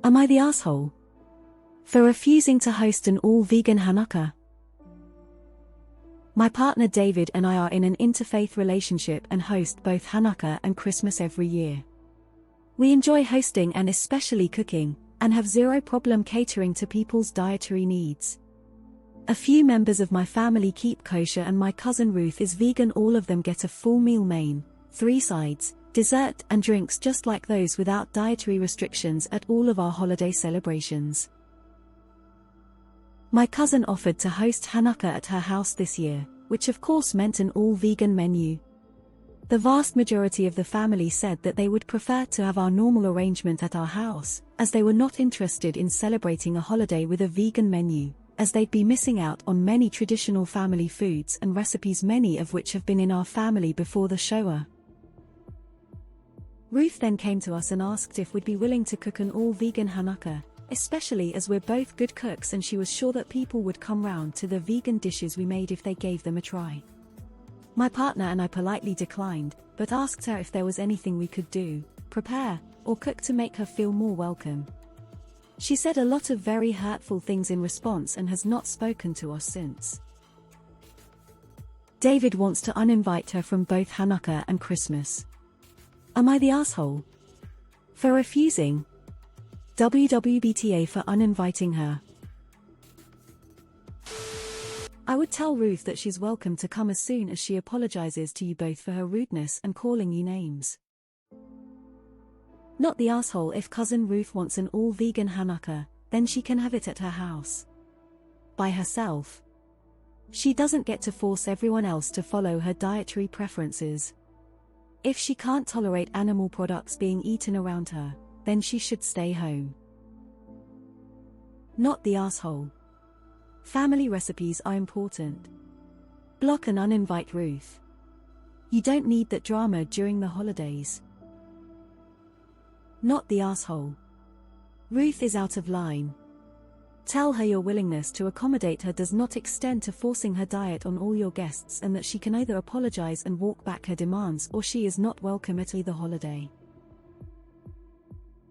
Am I the asshole for refusing to host an all-vegan Hanukkah? My partner David and I are in an interfaith relationship and host both Hanukkah and Christmas every year. We enjoy hosting and especially cooking, and have zero problem catering to people's dietary needs. A few members of my family keep kosher and my cousin Ruth is vegan. All of them get a full meal main, 3 sides, dessert and drinks just like those without dietary restrictions at all of our holiday celebrations. My cousin offered to host Hanukkah at her house this year, which of course meant an all-vegan menu. The vast majority of the family said that they would prefer to have our normal arrangement at our house, as they were not interested in celebrating a holiday with a vegan menu, as they'd be missing out on many traditional family foods and recipes, many of which have been in our family before the Shoah. Ruth then came to us and asked if we'd be willing to cook an all-vegan Hanukkah, especially as we're both good cooks, and she was sure that people would come round to the vegan dishes we made if they gave them a try. My partner and I politely declined, but asked her if there was anything we could do, prepare, or cook to make her feel more welcome. She said a lot of very hurtful things in response and has not spoken to us since. David wants to uninvite her from both Hanukkah and Christmas. Am I the asshole for refusing? WWBTA for uninviting her. I would tell Ruth that she's welcome to come as soon as she apologizes to you both for her rudeness and calling you names. Not the asshole. If cousin Ruth wants an all-vegan Hanukkah, then she can have it at her house. By herself. She doesn't get to force everyone else to follow her dietary preferences. If she can't tolerate animal products being eaten around her, then she should stay home. Not the asshole. Family recipes are important. Block and uninvite Ruth. You don't need that drama during the holidays. Not the asshole. Ruth is out of line. Tell her your willingness to accommodate her does not extend to forcing her diet on all your guests, and that she can either apologize and walk back her demands, or she is not welcome at either holiday.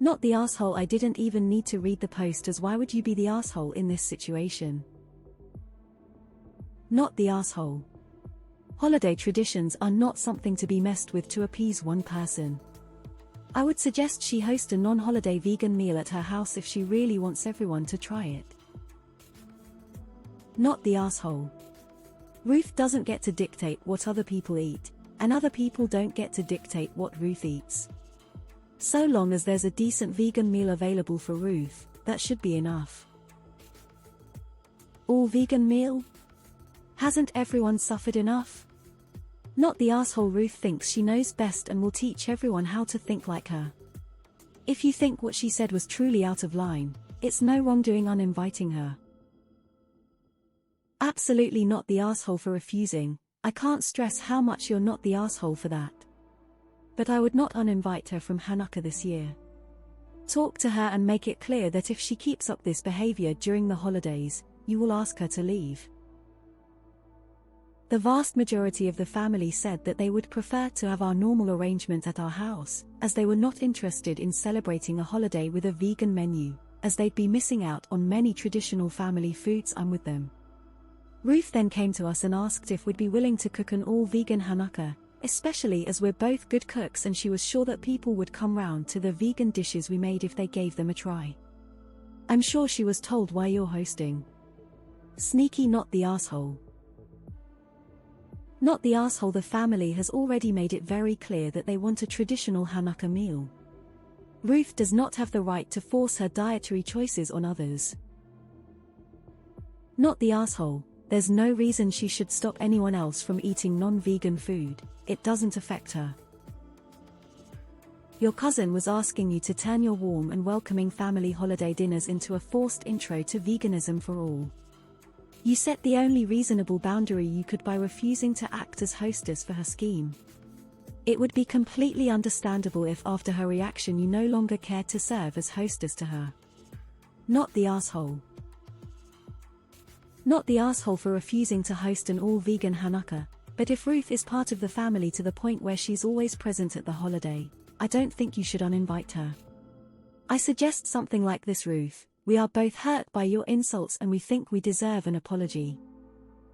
Not the asshole. I didn't even need to read the post, as why would you be the asshole in this situation? Not the asshole. Holiday traditions are not something to be messed with to appease one person. I would suggest she host a non-holiday vegan meal at her house if she really wants everyone to try it. Not the asshole. Ruth doesn't get to dictate what other people eat, and other people don't get to dictate what Ruth eats. So long as there's a decent vegan meal available for Ruth, that should be enough. All vegan meal? Hasn't everyone suffered enough? Not the asshole. Ruth thinks she knows best and will teach everyone how to think like her. If you think what she said was truly out of line, it's no wrongdoing uninviting her. Absolutely not the asshole for refusing. I can't stress how much you're not the asshole for that. But I would not uninvite her from Hanukkah this year. Talk to her and make it clear that if she keeps up this behavior during the holidays, you will ask her to leave. The vast majority of the family said that they would prefer to have our normal arrangement at our house, as they were not interested in celebrating a holiday with a vegan menu, as they'd be missing out on many traditional family foods. I'm with them. Ruth then came to us and asked if we'd be willing to cook an all-vegan Hanukkah, especially as we're both good cooks, and she was sure that people would come round to the vegan dishes we made if they gave them a try. I'm sure she was told why you're hosting. Sneaky. Not the asshole. Not the asshole. The family has already made it very clear that they want a traditional Hanukkah meal. Ruth does not have the right to force her dietary choices on others. Not the asshole. There's no reason she should stop anyone else from eating non-vegan food. It doesn't affect her. Your cousin was asking you to turn your warm and welcoming family holiday dinners into a forced intro to veganism for all. You set the only reasonable boundary you could by refusing to act as hostess for her scheme. It would be completely understandable if after her reaction you no longer cared to serve as hostess to her. Not the asshole. Not the asshole for refusing to host an all-vegan Hanukkah, but if Ruth is part of the family to the point where she's always present at the holiday, I don't think you should uninvite her. I suggest something like this, Ruth: we are both hurt by your insults and we think we deserve an apology.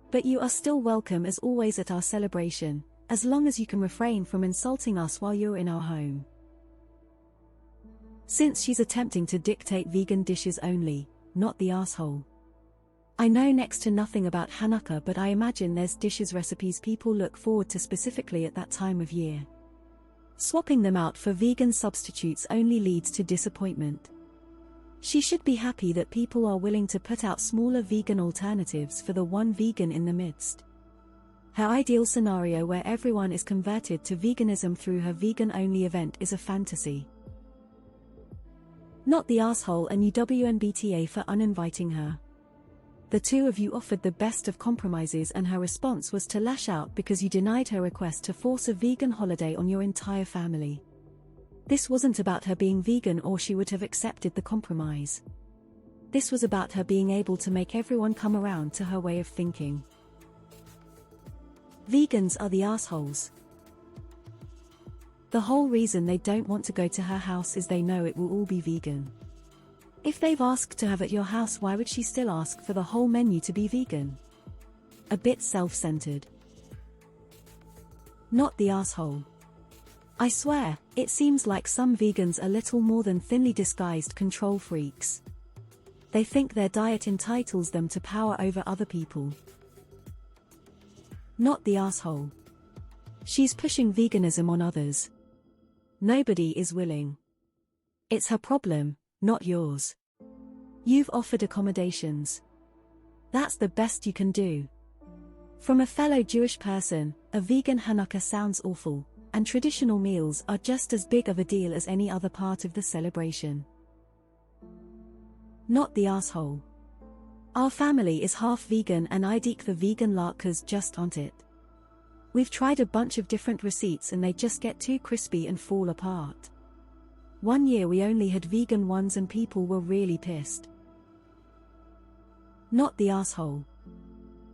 But you are still welcome as always at our celebration, as long as you can refrain from insulting us while you're in our home. Since she's attempting to dictate vegan dishes only, not the asshole. I know next to nothing about Hanukkah, but I imagine there's dishes recipes people look forward to specifically at that time of year. Swapping them out for vegan substitutes only leads to disappointment. She should be happy that people are willing to put out smaller vegan alternatives for the one vegan in the midst. Her ideal scenario where everyone is converted to veganism through her vegan-only event is a fantasy. Not the asshole and UWNBTA for uninviting her. The two of you offered the best of compromises and her response was to lash out because you denied her request to force a vegan holiday on your entire family. This wasn't about her being vegan or she would have accepted the compromise. This was about her being able to make everyone come around to her way of thinking. Vegans are the assholes. The whole reason they don't want to go to her house is they know it will all be vegan. If they've asked to have at your house, why would she still ask for the whole menu to be vegan? A bit self-centered. Not the asshole. I swear, it seems like some vegans are little more than thinly disguised control freaks. They think their diet entitles them to power over other people. Not the asshole. She's pushing veganism on others. Nobody is willing. It's her problem, not yours. You've offered accommodations. That's the best you can do. From a fellow Jewish person, a vegan Hanukkah sounds awful, and traditional meals are just as big of a deal as any other part of the celebration. Not the asshole. Our family is half vegan and I the vegan latkes just aren't it. We've tried a bunch of different receipts and they just get too crispy and fall apart. One year we only had vegan ones and people were really pissed. Not the asshole.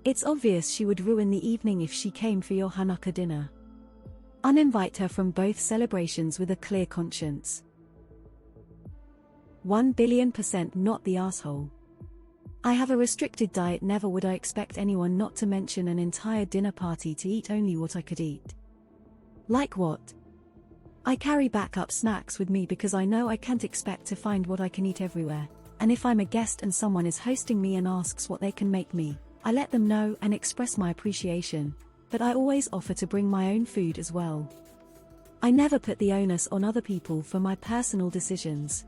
It's obvious she would ruin the evening if she came for your Hanukkah dinner. Uninvite her from both celebrations with a clear conscience. 1,000,000,000% not the asshole. I have a restricted diet, never would I expect anyone not to mention an entire dinner party to eat only what I could eat. Like what? I carry backup snacks with me because I know I can't expect to find what I can eat everywhere, and if I'm a guest and someone is hosting me and asks what they can make me, I let them know and express my appreciation, but I always offer to bring my own food as well. I never put the onus on other people for my personal decisions.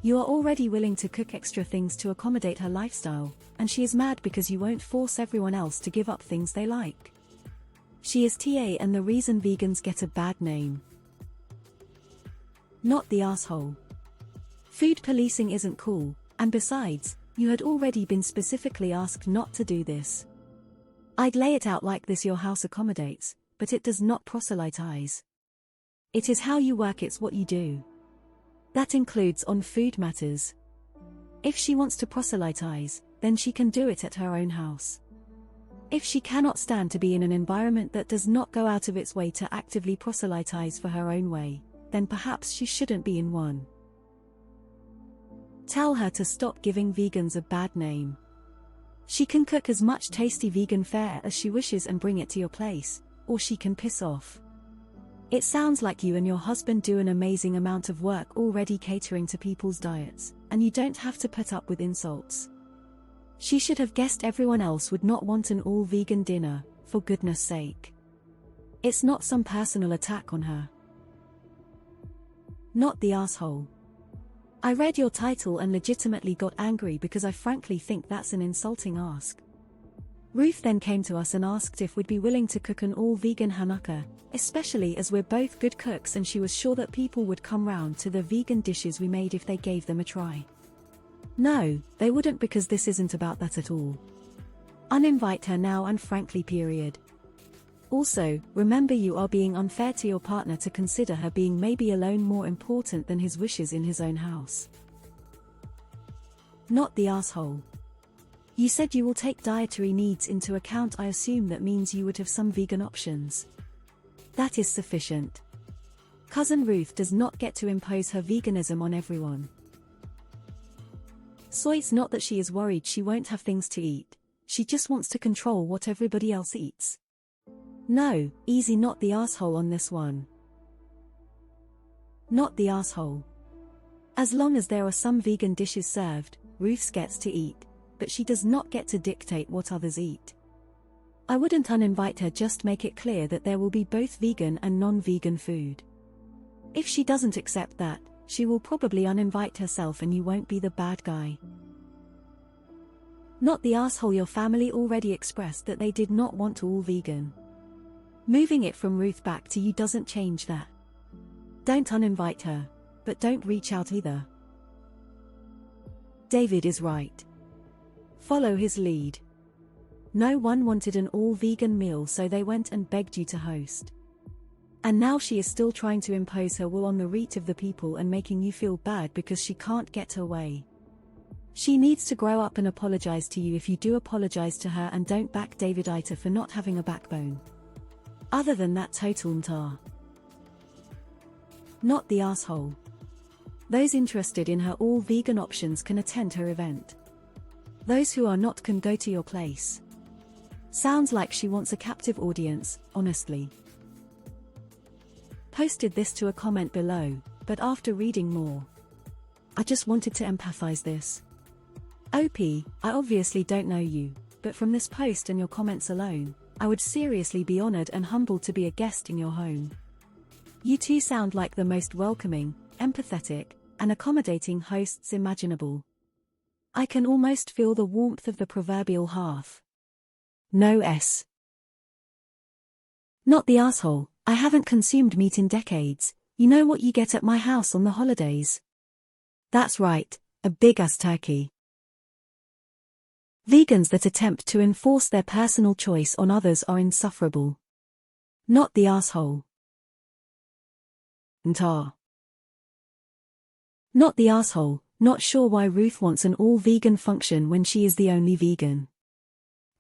You are already willing to cook extra things to accommodate her lifestyle, and she is mad because you won't force everyone else to give up things they like. She is TA and the reason vegans get a bad name. Not the asshole. Food policing isn't cool, and besides, you had already been specifically asked not to do this. I'd lay it out like this: your house accommodates, but it does not proselytize. It is how you work, it's what you do. That includes on food matters. If she wants to proselytize, then she can do it at her own house. If she cannot stand to be in an environment that does not go out of its way to actively proselytize for her own way, then perhaps she shouldn't be in one. Tell her to stop giving vegans a bad name. She can cook as much tasty vegan fare as she wishes and bring it to your place, or she can piss off. It sounds like you and your husband do an amazing amount of work already catering to people's diets, and you don't have to put up with insults. She should have guessed everyone else would not want an all-vegan dinner, for goodness sake. It's not some personal attack on her. Not the asshole. I read your title and legitimately got angry because I frankly think that's an insulting ask. Ruth then came to us and asked if we'd be willing to cook an all-vegan Hanukkah, especially as we're both good cooks, and she was sure that people would come round to the vegan dishes we made if they gave them a try. No, they wouldn't, because this isn't about that at all. Uninvite her now and frankly, period. Also, remember, you are being unfair to your partner to consider her being maybe alone more important than his wishes in his own house. Not the asshole. You said you will take dietary needs into account. I assume that means you would have some vegan options. That is sufficient. Cousin Ruth does not get to impose her veganism on everyone. So it's not that she is worried she won't have things to eat, she just wants to control what everybody else eats. No, easy, not the asshole on this one. Not the asshole. As long as there are some vegan dishes served, Ruth gets to eat, but she does not get to dictate what others eat. I wouldn't uninvite her, just make it clear that there will be both vegan and non-vegan food. If she doesn't accept that, she will probably uninvite herself and you won't be the bad guy. Not the asshole. Your family already expressed that they did not want all vegan. Moving it from Ruth back to you doesn't change that. Don't uninvite her, but don't reach out either. David is right. Follow his lead. No one wanted an all-vegan meal, so they went and begged you to host. And now she is still trying to impose her will on the rest of the people and making you feel bad because she can't get her way. She needs to grow up and apologize to you if you do apologize to her, and don't back David AITA for not having a backbone. Other than that, total ntar. Not the asshole. Those interested in her all-vegan options can attend her event. Those who are not can go to your place. Sounds like she wants a captive audience, honestly. Posted this to a comment below, but after reading more, I just wanted to empathize this. OP, I obviously don't know you, but from this post and your comments alone, I would seriously be honored and humbled to be a guest in your home. You two sound like the most welcoming, empathetic, and accommodating hosts imaginable. I can almost feel the warmth of the proverbial hearth. No S. Not the asshole. I haven't consumed meat in decades. You know what you get at my house on the holidays? That's right, a big-ass turkey. Vegans that attempt to enforce their personal choice on others are insufferable. Not the asshole. Ntar. Not the asshole. Not sure why Ruth wants an all-vegan function when she is the only vegan.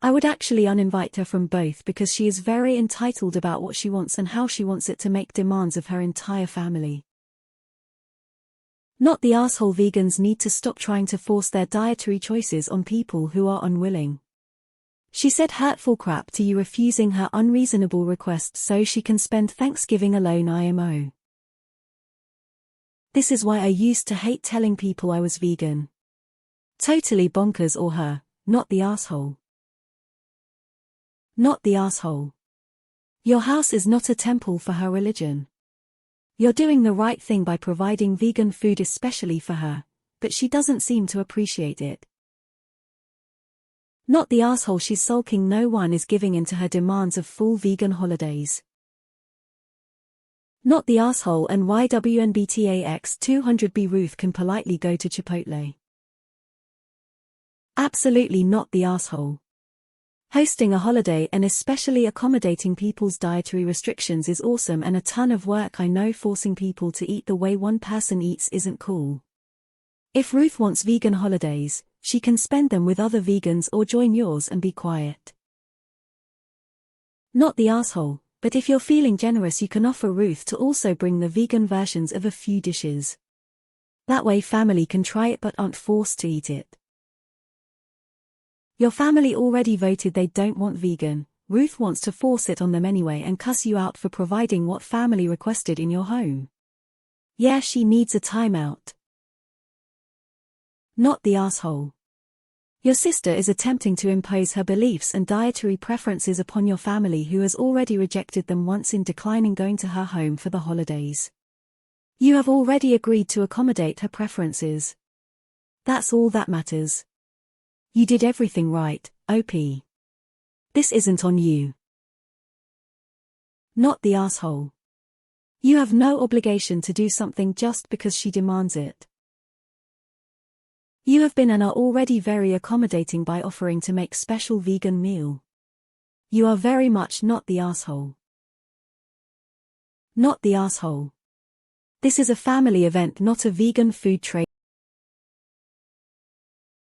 I would actually uninvite her from both because she is very entitled about what she wants and how she wants it to make demands of her entire family. Not the asshole. Vegans need to stop trying to force their dietary choices on people who are unwilling. She said hurtful crap to you, refusing her unreasonable request so she can spend Thanksgiving alone. IMO. This is why I used to hate telling people I was vegan. Totally bonkers. Or her, not the asshole. Not the asshole. Your house is not a temple for her religion. You're doing the right thing by providing vegan food especially for her, but she doesn't seem to appreciate it. Not the asshole. She's sulking. No one is giving in to her demands of full vegan holidays. Not the asshole. And YWNBTAX200B. Ruth can politely go to Chipotle. Absolutely not the asshole. Hosting a holiday and especially accommodating people's dietary restrictions is awesome and a ton of work. I know forcing people to eat the way one person eats isn't cool. If Ruth wants vegan holidays, she can spend them with other vegans or join yours and be quiet. Not the asshole, but if you're feeling generous you can offer Ruth to also bring the vegan versions of a few dishes. That way family can try it but aren't forced to eat it. Your family already voted they don't want vegan. Ruth wants to force it on them anyway and cuss you out for providing what family requested in your home. Yeah, she needs a timeout. Not the asshole. Your sister is attempting to impose her beliefs and dietary preferences upon your family who has already rejected them once in declining going to her home for the holidays. You have already agreed to accommodate her preferences. That's all that matters. You did everything right, OP. This isn't on you. Not the asshole. You have no obligation to do something just because she demands it. You have been and are already very accommodating by offering to make special vegan meal. You are very much not the asshole. Not the asshole. This is a family event, not a vegan food trade.